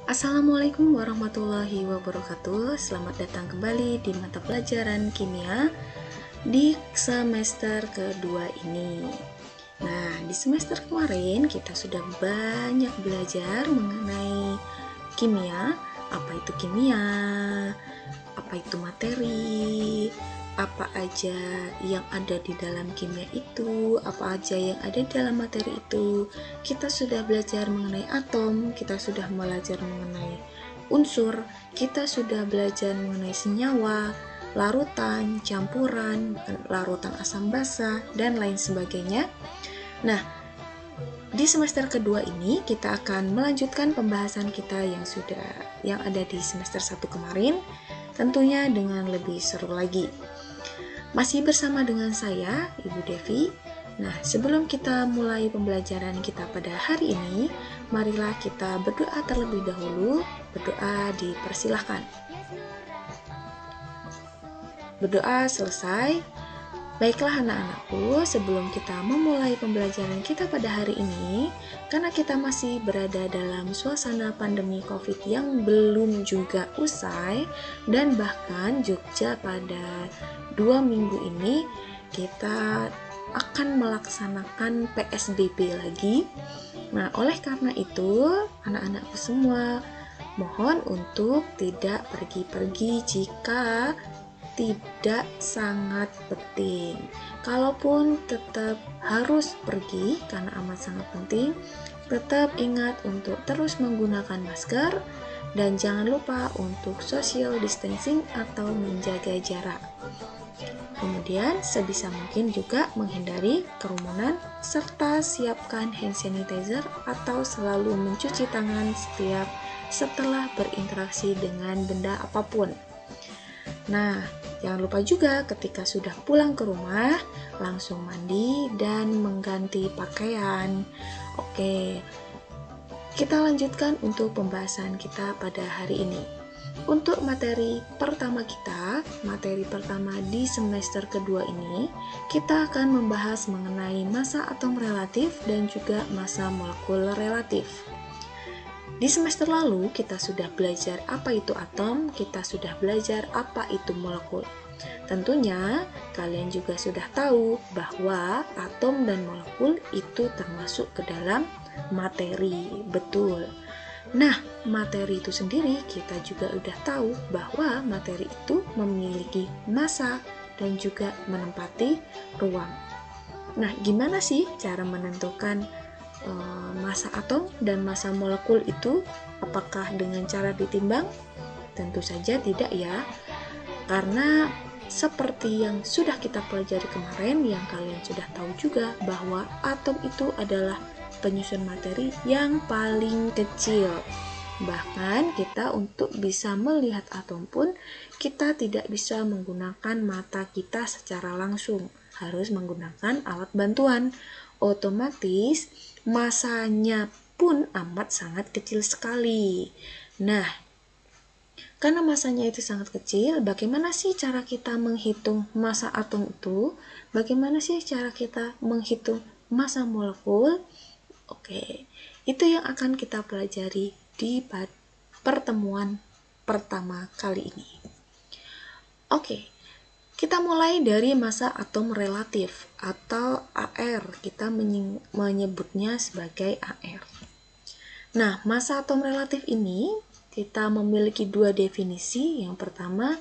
Assalamualaikum warahmatullahi wabarakatuh. Selamat datang kembali di mata pelajaran kimia di semester kedua ini. Nah, di semester kemarin kita sudah banyak belajar mengenai kimia, apa itu kimia, apa itu materi, apa aja yang ada di dalam kimia itu, apa aja yang ada di dalam materi itu. Kita sudah belajar mengenai atom, kita sudah belajar mengenai unsur, kita sudah belajar mengenai senyawa, larutan, campuran, larutan asam basa, dan lain sebagainya. Nah, di semester kedua ini kita akan melanjutkan pembahasan kita yang ada di semester 1 kemarin, tentunya dengan lebih seru lagi. Masih bersama dengan saya, Ibu Devi. Nah, sebelum kita mulai pembelajaran kita pada hari ini, marilah kita berdoa terlebih dahulu. Berdoa dipersilahkan. Berdoa selesai. Baiklah anak-anakku, sebelum kita memulai pembelajaran kita pada hari ini, karena kita masih berada dalam suasana pandemi COVID yang belum juga usai, dan bahkan Jogja pada 2 minggu ini kita akan melaksanakan PSBB lagi. Nah, oleh karena itu, anak-anakku semua mohon untuk tidak pergi-pergi jika tidak sangat penting. Kalaupun tetap harus pergi karena amat sangat penting, tetap ingat untuk terus menggunakan masker dan jangan lupa untuk social distancing atau menjaga jarak. Kemudian sebisa mungkin juga menghindari kerumunan serta siapkan hand sanitizer atau selalu mencuci tangan setelah berinteraksi dengan benda apapun. Nah, jangan lupa juga ketika sudah pulang ke rumah, langsung mandi dan mengganti pakaian. Oke, kita lanjutkan untuk pembahasan kita pada hari ini. Untuk materi pertama di semester kedua ini, kita akan membahas mengenai massa atom relatif dan juga massa molekul relatif. Di semester lalu kita sudah belajar apa itu atom, kita sudah belajar apa itu molekul. Tentunya kalian juga sudah tahu bahwa atom dan molekul itu termasuk ke dalam materi, betul. Nah, materi itu sendiri kita juga udah tahu bahwa materi itu memiliki massa dan juga menempati ruang. Nah, gimana sih cara menentukan massa atom dan massa molekul itu? Apakah dengan cara ditimbang? Tentu saja tidak ya, karena seperti yang sudah kita pelajari kemarin, yang kalian sudah tahu juga bahwa atom itu adalah penyusun materi yang paling kecil. Bahkan kita untuk bisa melihat atom pun kita tidak bisa menggunakan mata kita secara langsung, harus menggunakan alat bantuan. Otomatis masanya pun amat sangat kecil sekali. Nah, karena masanya itu sangat kecil, bagaimana sih cara kita menghitung massa atom itu? Bagaimana sih cara kita menghitung massa molekul? Oke, itu yang akan kita pelajari di pertemuan pertama kali ini. Oke, kita mulai dari massa atom relatif atau AR. Kita menyebutnya sebagai AR. Nah, massa atom relatif ini kita memiliki dua definisi. Yang pertama,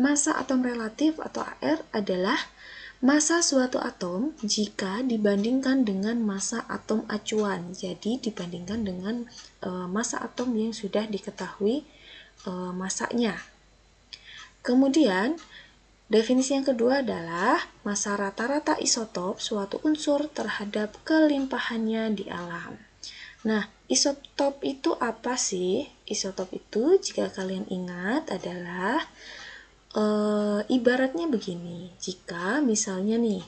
massa atom relatif atau AR adalah massa suatu atom jika dibandingkan dengan massa atom acuan. Jadi dibandingkan dengan massa atom yang sudah diketahui massanya. Kemudian definisi yang kedua adalah massa rata-rata isotop suatu unsur terhadap kelimpahannya di alam. Nah, isotop itu apa sih? Isotop itu jika kalian ingat adalah ibaratnya begini. Jika misalnya nih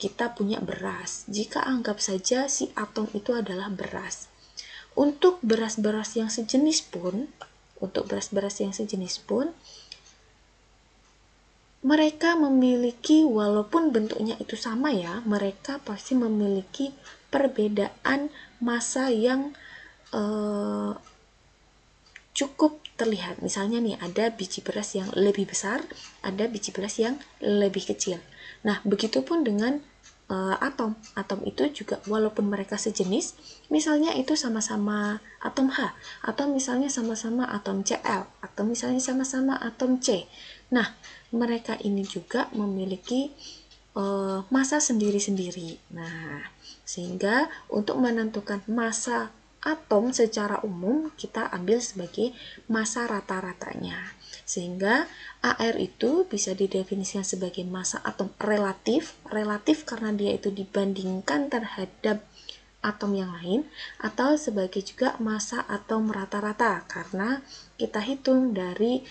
kita punya beras, jika anggap saja si atom itu adalah beras. Untuk beras-beras yang sejenis pun, mereka memiliki, walaupun bentuknya itu sama ya, mereka pasti memiliki perbedaan massa yang cukup terlihat. Misalnya nih, ada biji beras yang lebih besar, ada biji beras yang lebih kecil. Nah, begitupun dengan atom. Atom itu juga walaupun mereka sejenis, misalnya itu sama-sama atom H, atau misalnya sama-sama atom Cl, atau misalnya sama-sama atom C. Nah, mereka ini juga memiliki massa sendiri-sendiri. Nah, sehingga untuk menentukan massa atom secara umum kita ambil sebagai massa rata-ratanya. Sehingga AR itu bisa didefinisikan sebagai massa atom relatif karena dia itu dibandingkan terhadap atom yang lain, atau sebagai juga massa atom rata-rata karena kita hitung dari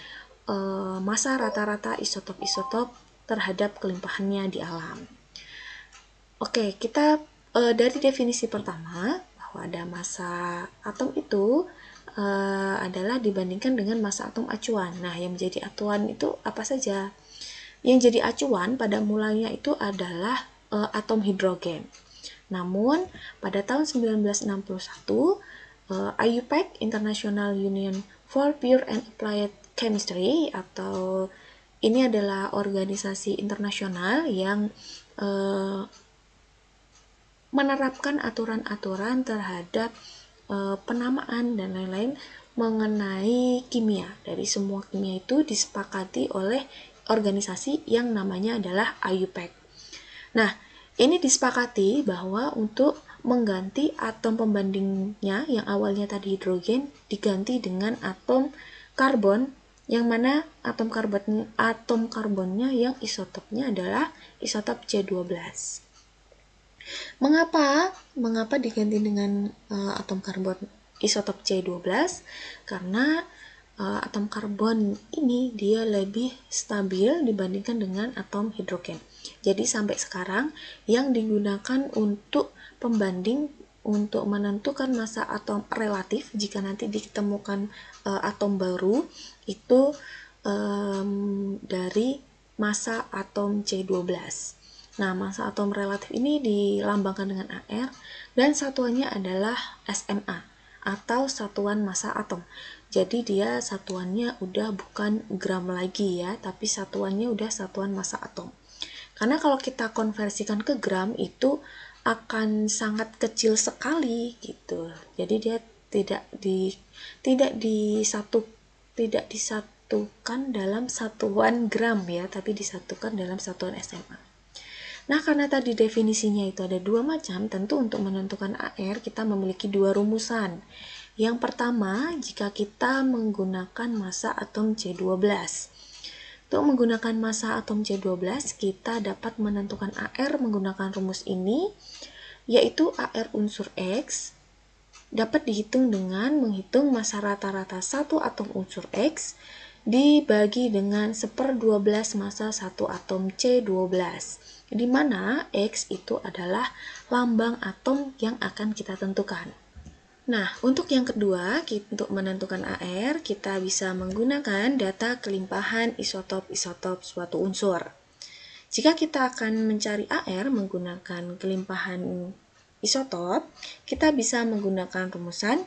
massa rata-rata isotop-isotop terhadap kelimpahannya di alam. Oke, kita dari definisi pertama bahwa ada massa atom itu adalah dibandingkan dengan massa atom acuan. Nah, yang menjadi acuan itu apa saja? Yang jadi acuan pada mulanya itu adalah atom hidrogen. Namun, pada tahun 1961, IUPAC, International Union for Pure and Applied Chemistry, atau ini adalah organisasi internasional yang menerapkan aturan-aturan terhadap penamaan dan lain-lain mengenai kimia. Dari semua kimia itu disepakati oleh organisasi yang namanya adalah IUPAC. Nah, ini disepakati bahwa untuk mengganti atom pembandingnya yang awalnya tadi hidrogen diganti dengan atom karbon, yang mana atom karbonnya yang isotopnya adalah isotop C12. Mengapa diganti dengan atom karbon isotop C12? Karena atom karbon ini dia lebih stabil dibandingkan dengan atom hidrogen. Jadi sampai sekarang yang digunakan untuk pembanding untuk menentukan massa atom relatif jika nanti ditemukan atom baru itu dari massa atom C12. Nah, massa atom relatif ini dilambangkan dengan AR dan satuannya adalah SMA atau satuan massa atom. Jadi dia satuannya udah bukan gram lagi ya, tapi satuannya udah satuan massa atom. Karena kalau kita konversikan ke gram itu akan sangat kecil sekali gitu. Jadi dia tidak disatukan dalam satuan gram ya, tapi disatukan dalam satuan SMA. Nah, karena tadi definisinya itu ada dua macam, tentu untuk menentukan AR kita memiliki dua rumusan. Yang pertama, jika kita menggunakan massa atom C12. Untuk menggunakan massa atom C12, kita dapat menentukan AR menggunakan rumus ini, yaitu AR unsur X dapat dihitung dengan menghitung massa rata-rata satu atom unsur X dibagi dengan 1/12 massa satu atom C12, di mana X itu adalah lambang atom yang akan kita tentukan. Nah, untuk yang kedua, untuk menentukan AR, kita bisa menggunakan data kelimpahan isotop-isotop suatu unsur. Jika kita akan mencari AR menggunakan kelimpahan isotop, kita bisa menggunakan rumusan.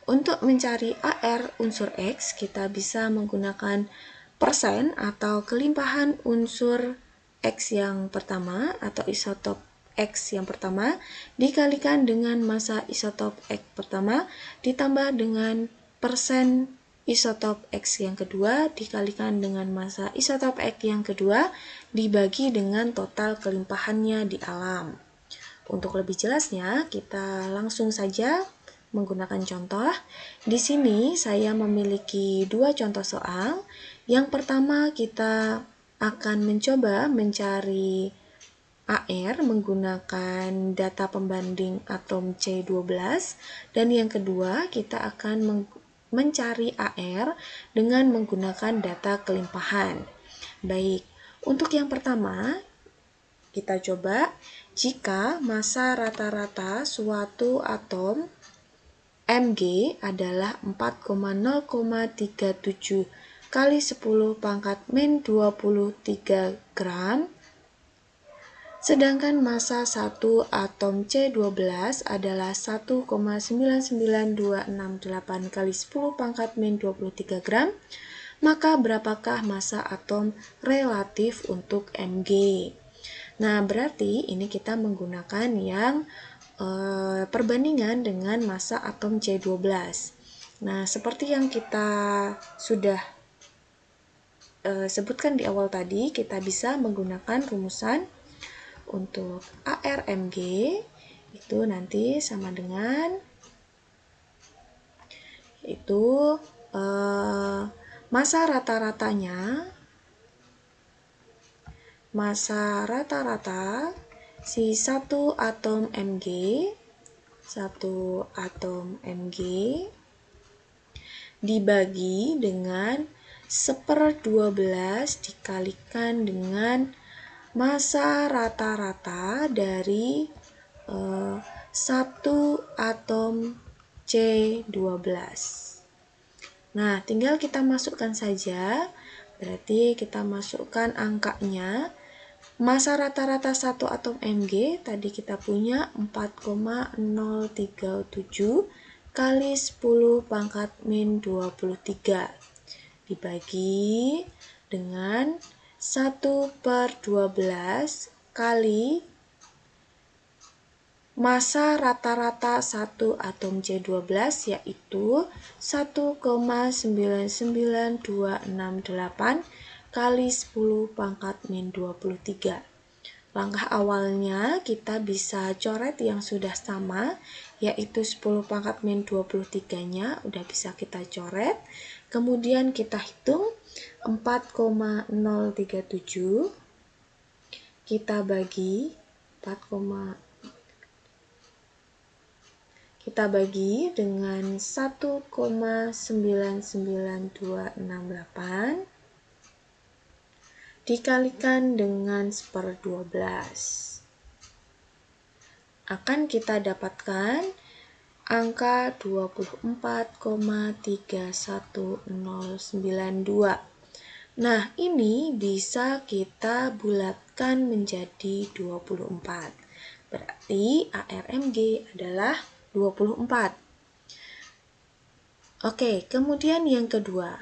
Untuk mencari AR unsur X, kita bisa menggunakan persen atau kelimpahan unsur X yang pertama atau isotop X yang pertama dikalikan dengan massa isotop X pertama ditambah dengan persen isotop X yang kedua dikalikan dengan massa isotop X yang kedua dibagi dengan total kelimpahannya di alam. Untuk lebih jelasnya, kita langsung saja menggunakan contoh. Di sini saya memiliki dua contoh soal. Yang pertama kita akan mencoba mencari AR menggunakan data pembanding atom C12 dan yang kedua kita akan mencari AR dengan menggunakan data kelimpahan. Baik, untuk yang pertama kita coba jika massa rata-rata suatu atom Mg adalah 4,037 kali 10⁻⁻23 gram, Sedangkan massa 1 atom C12 adalah 1,99268 kali 10 pangkat min 23 gram. Maka berapakah massa atom relatif untuk Mg? Nah, berarti ini kita menggunakan yang perbandingan dengan massa atom C12. Nah, seperti yang kita sudah sebutkan di awal tadi, kita bisa menggunakan rumusan untuk ARMG itu nanti sama dengan itu massa rata-rata si satu atom Mg dibagi dengan 1/12 dikalikan dengan massa rata-rata dari 1 atom C12. Nah, tinggal kita masukkan saja. Berarti kita masukkan angkanya. Massa rata-rata 1 atom Mg tadi kita punya 4,037 kali 10 pangkat min 23 dibagi dengan 1/12 kali massa rata-rata 1 atom C12 yaitu 1,99268 kali 10 pangkat min 23. Langkah awalnya kita bisa coret yang sudah sama, yaitu 10 pangkat min 23-nya udah bisa kita coret. Kemudian kita hitung 4,037 kita bagi dengan 1,99268 dikalikan dengan 1/12. Akan kita dapatkan angka 24,31092. Nah, ini bisa kita bulatkan menjadi 24. Berarti ARMG adalah 24. Oke, kemudian yang kedua.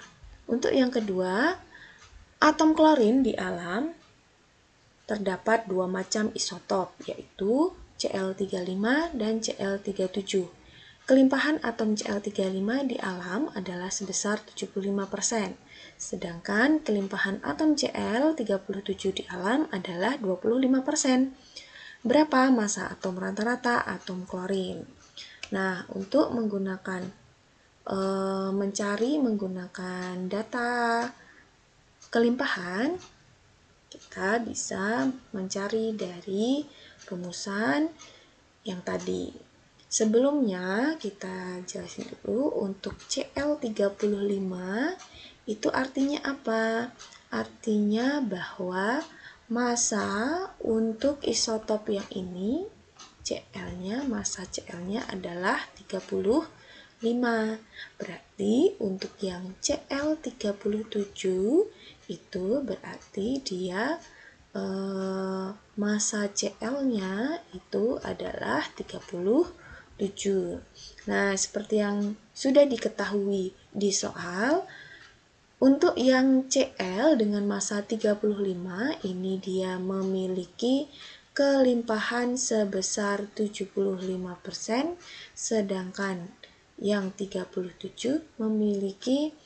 Untuk yang kedua, atom klorin di alam terdapat dua macam isotop, yaitu Cl35 dan Cl37. Kelimpahan atom Cl35 di alam adalah sebesar 75%, sedangkan kelimpahan atom Cl37 di alam adalah 25%. Berapa massa atom rata-rata atom klorin? Nah, untuk mencari menggunakan data kelimpahan, kita bisa mencari dari rumusan yang tadi. Sebelumnya kita jelasin dulu untuk Cl35 itu artinya apa? Artinya bahwa massa untuk isotop yang ini massa Cl-nya adalah 35. Berarti untuk yang Cl37 itu berarti dia massa Cl-nya itu adalah 37. Nah, seperti yang sudah diketahui di soal, untuk yang Cl dengan massa 35 ini dia memiliki kelimpahan sebesar 75%, sedangkan yang 37 memiliki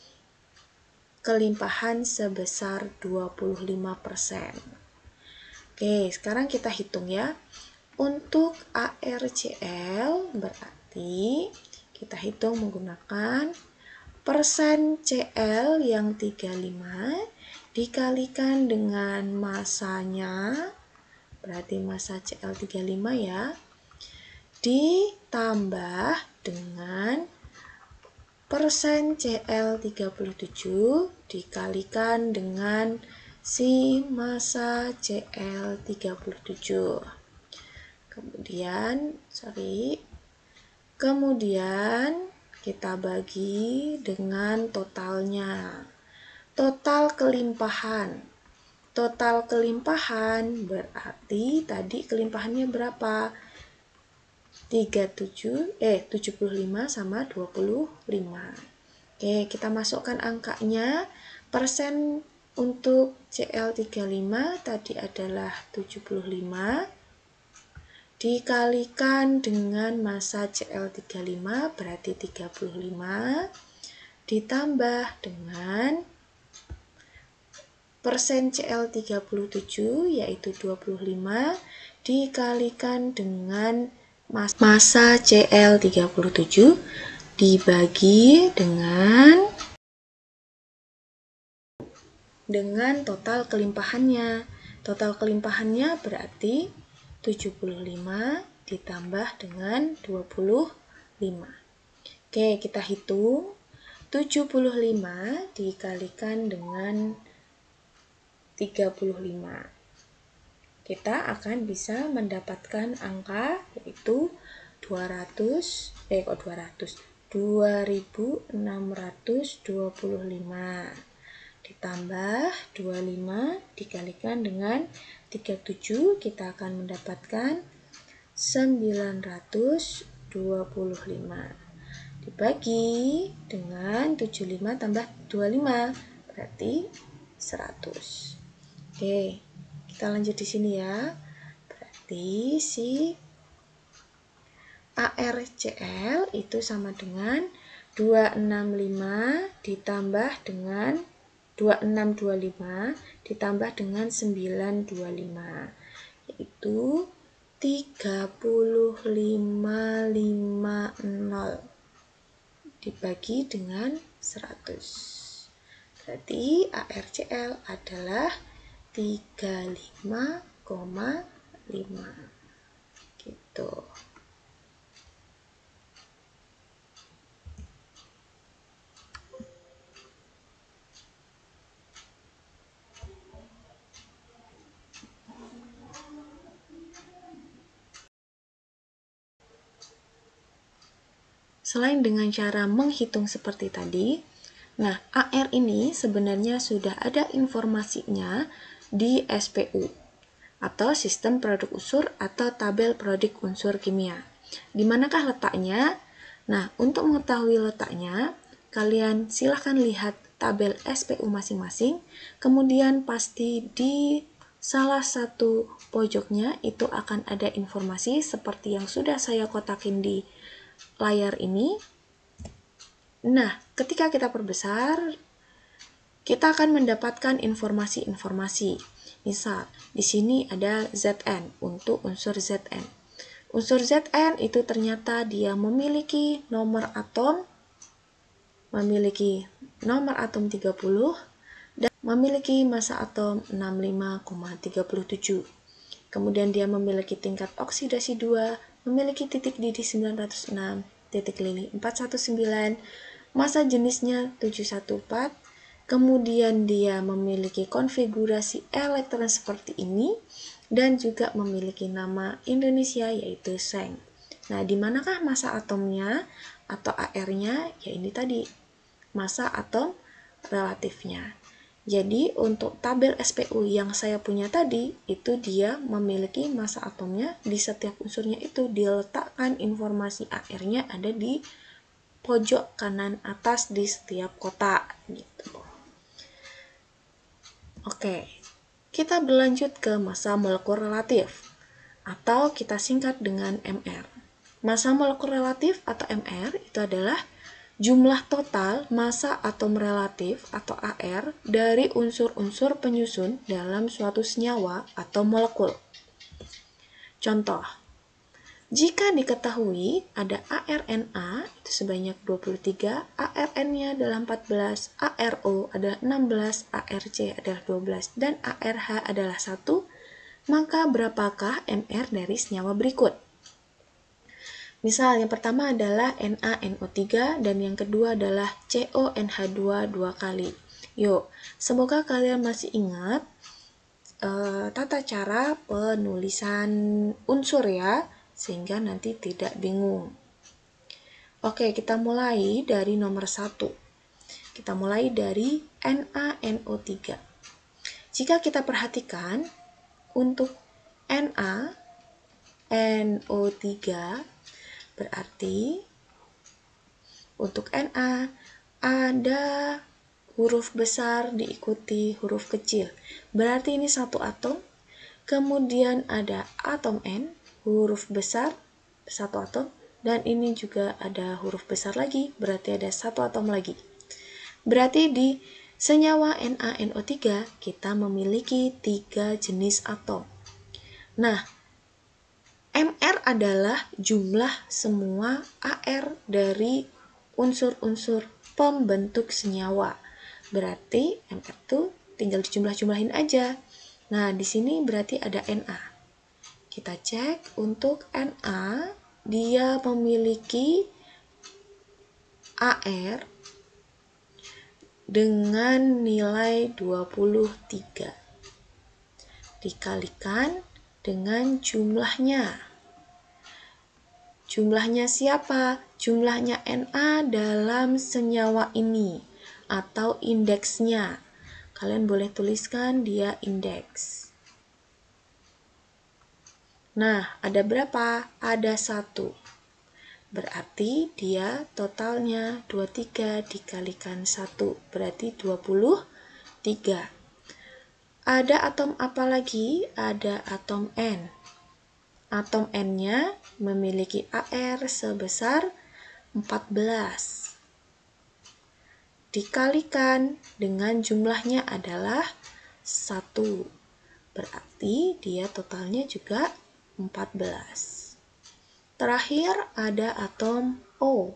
kelimpahan sebesar 25%. Oke, sekarang kita hitung ya. Untuk ARCl berarti kita hitung menggunakan persen Cl yang 35 dikalikan dengan massanya, berarti massa Cl35 ya, ditambah dengan persen Cl37 dikalikan dengan si massa Cl37. Kemudian kita bagi dengan totalnya. Total kelimpahan total kelimpahan berarti tadi kelimpahannya berapa? 75 sama 25. Oke, kita masukkan angkanya. Persen untuk CL35 tadi adalah 75 dikalikan dengan massa CL35 berarti 35 ditambah dengan persen CL37 yaitu 25 dikalikan dengan massa CL37 dibagi dengan total kelimpahannya. Total kelimpahannya berarti 75 ditambah dengan 25. Oke, kita hitung. 75 dikalikan dengan 35. Kita akan bisa mendapatkan angka yaitu 2625 ditambah 25 dikalikan dengan 37, kita akan mendapatkan 925 dibagi dengan 75 tambah 25 berarti 100. Oke, kita lanjut di sini ya. Berarti si ARCL itu sama dengan 265 ditambah dengan 2625 ditambah dengan 925 yaitu 3550 dibagi dengan 100. Berarti ARCL adalah 35,5 gitu. Selain dengan cara menghitung seperti tadi, nah AR ini sebenarnya sudah ada informasinya di SPU atau Sistem Produk Unsur atau Tabel Produk Unsur Kimia. Di manakah letaknya? Nah, untuk mengetahui letaknya, kalian silahkan lihat tabel SPU masing-masing, kemudian pasti di salah satu pojoknya itu akan ada informasi seperti yang sudah saya kotakin di layar ini. Nah, ketika kita perbesar, kita akan mendapatkan informasi-informasi. Misal, di sini ada Zn untuk unsur Zn. Unsur Zn itu ternyata dia memiliki nomor atom 30 dan memiliki massa atom 65,37. Kemudian dia memiliki tingkat oksidasi 2, memiliki titik didih 906, titik lilih 419, massa jenisnya 714, kemudian dia memiliki konfigurasi elektron seperti ini, dan juga memiliki nama Indonesia yaitu Seng. Nah, di manakah massa atomnya atau AR-nya? Ya ini tadi, massa atom relatifnya. Jadi untuk tabel SPU yang saya punya tadi, itu dia memiliki massa atomnya di setiap unsurnya itu diletakkan informasi AR-nya ada di pojok kanan atas di setiap kotak gitu. Oke, kita berlanjut ke massa molekul relatif atau kita singkat dengan MR. Massa molekul relatif atau MR itu adalah jumlah total massa atom relatif atau AR dari unsur-unsur penyusun dalam suatu senyawa atau molekul. Contoh, jika diketahui ada ARNA itu sebanyak 23, ARN-nya adalah 14, ARO adalah 16, ARC adalah 12, dan ARH adalah 1, maka berapakah MR dari senyawa berikut? Misal yang pertama adalah NaNO3 dan yang kedua adalah CONH2 dua kali. Yuk, semoga kalian masih ingat tata cara penulisan unsur ya, sehingga nanti tidak bingung. Oke, kita mulai dari nomor 1. Kita mulai dari NaNO3. Jika kita perhatikan, untuk Na, NO3, berarti untuk Na ada huruf besar diikuti huruf kecil. Berarti ini satu atom. Kemudian ada atom N, huruf besar, satu atom. Dan ini juga ada huruf besar lagi, berarti ada satu atom lagi. Berarti di senyawa NaNO3 kita memiliki 3 jenis atom. Nah, Mr adalah jumlah semua Ar dari unsur-unsur pembentuk senyawa. Berarti Mr itu tinggal dijumlah-jumlahin aja. Nah, di sini berarti ada Na. Kita cek untuk Na, dia memiliki Ar dengan nilai 23. Dikalikan dengan jumlahnya. Jumlahnya siapa? Jumlahnya Na dalam senyawa ini atau indeksnya. Kalian boleh tuliskan dia indeks. Nah, ada berapa? Ada 1. Berarti dia totalnya 23 dikalikan 1. Berarti 23. Ada atom apa lagi? Ada atom N. Atom N-nya memiliki Ar sebesar 14. Dikalikan dengan jumlahnya adalah 1. Berarti dia totalnya juga 14. Terakhir ada atom O.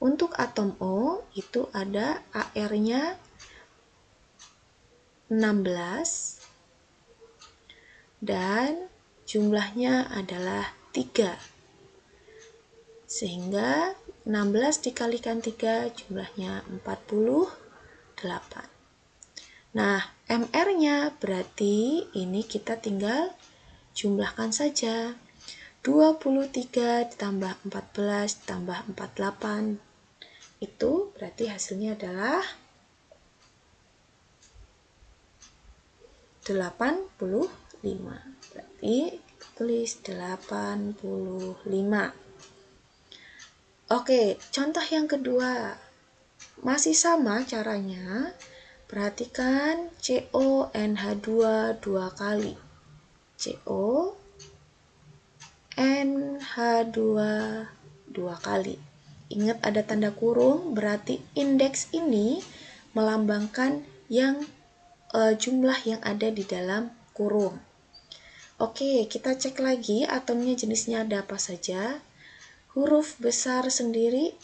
Untuk atom O itu ada Ar-nya 16 dan jumlahnya adalah 3. Sehingga 16 dikalikan 3 jumlahnya 48. Nah, Mr-nya berarti ini kita tinggal jumlahkan saja. 23 ditambah 14 ditambah 48. Itu berarti hasilnya adalah 85. Berarti tulis 85. Oke, contoh yang kedua. Masih sama caranya. Perhatikan CONH2 2 kali. CO NH2 2 kali. Ingat ada tanda kurung, berarti indeks ini melambangkan yang jumlah yang ada di dalam kurung. Oke, kita cek lagi atomnya jenisnya ada apa saja. Huruf besar sendiri,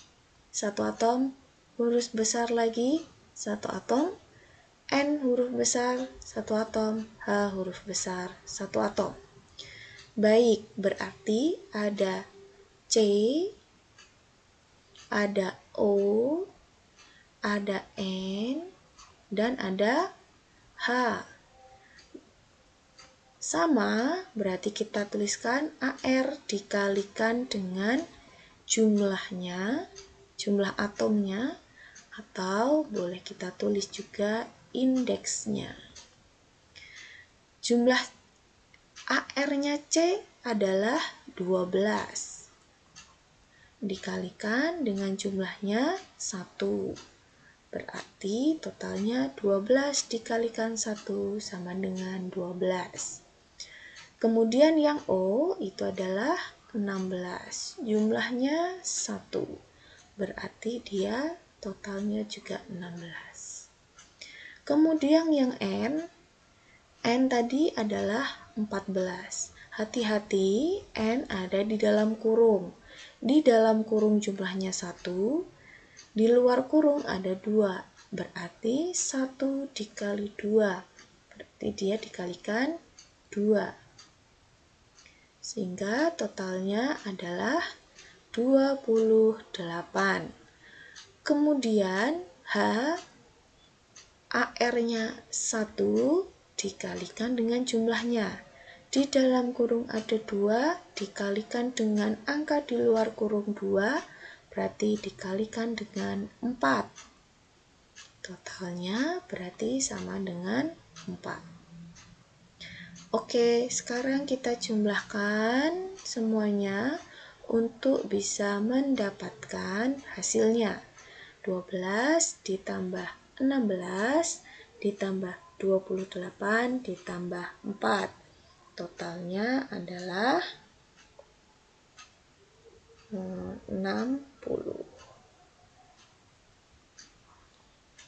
satu atom. Huruf besar lagi, satu atom. N huruf besar, satu atom. H huruf besar, satu atom. Baik, berarti ada C, ada O, ada N, dan ada H. Sama, berarti kita tuliskan Ar dikalikan dengan jumlahnya, jumlah atomnya, atau boleh kita tulis juga indeksnya. Jumlah Ar-nya C adalah 12. Dikalikan dengan jumlahnya 1. Berarti totalnya 12 dikalikan 1 sama dengan 12. Kemudian yang O itu adalah 16. Jumlahnya 1. Berarti dia totalnya juga 16. Kemudian yang N tadi adalah 14. Hati-hati, N ada di dalam kurung. Di dalam kurung jumlahnya 1, di luar kurung ada 2. Berarti 1 dikali 2. Berarti dia dikalikan 2. Sehingga totalnya adalah 28. Kemudian H, Ar-nya 1 dikalikan dengan jumlahnya. Di dalam kurung ada 2, dikalikan dengan angka di luar kurung 2, berarti dikalikan dengan 4. Totalnya berarti sama dengan 4. Oke, sekarang kita jumlahkan semuanya untuk bisa mendapatkan hasilnya. 12 ditambah 16 ditambah 28 ditambah 4. Totalnya adalah 60.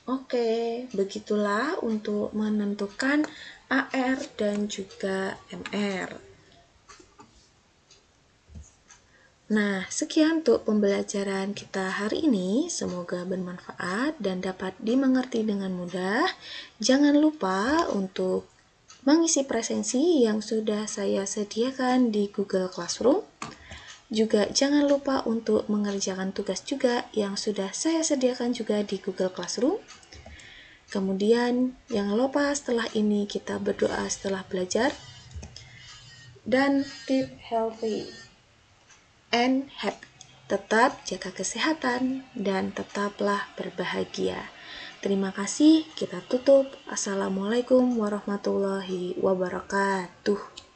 Oke, begitulah untuk menentukan AR dan juga MR. Nah, sekian untuk pembelajaran kita hari ini. Semoga bermanfaat dan dapat dimengerti dengan mudah. Jangan lupa untuk mengisi presensi yang sudah saya sediakan di Google Classroom. Juga jangan lupa untuk mengerjakan tugas juga yang sudah saya sediakan juga di Google Classroom. Kemudian jangan lupa setelah ini kita berdoa setelah belajar. Dan keep healthy and happy. Tetap jaga kesehatan dan tetaplah berbahagia. Terima kasih, kita tutup. Assalamualaikum warahmatullahi wabarakatuh.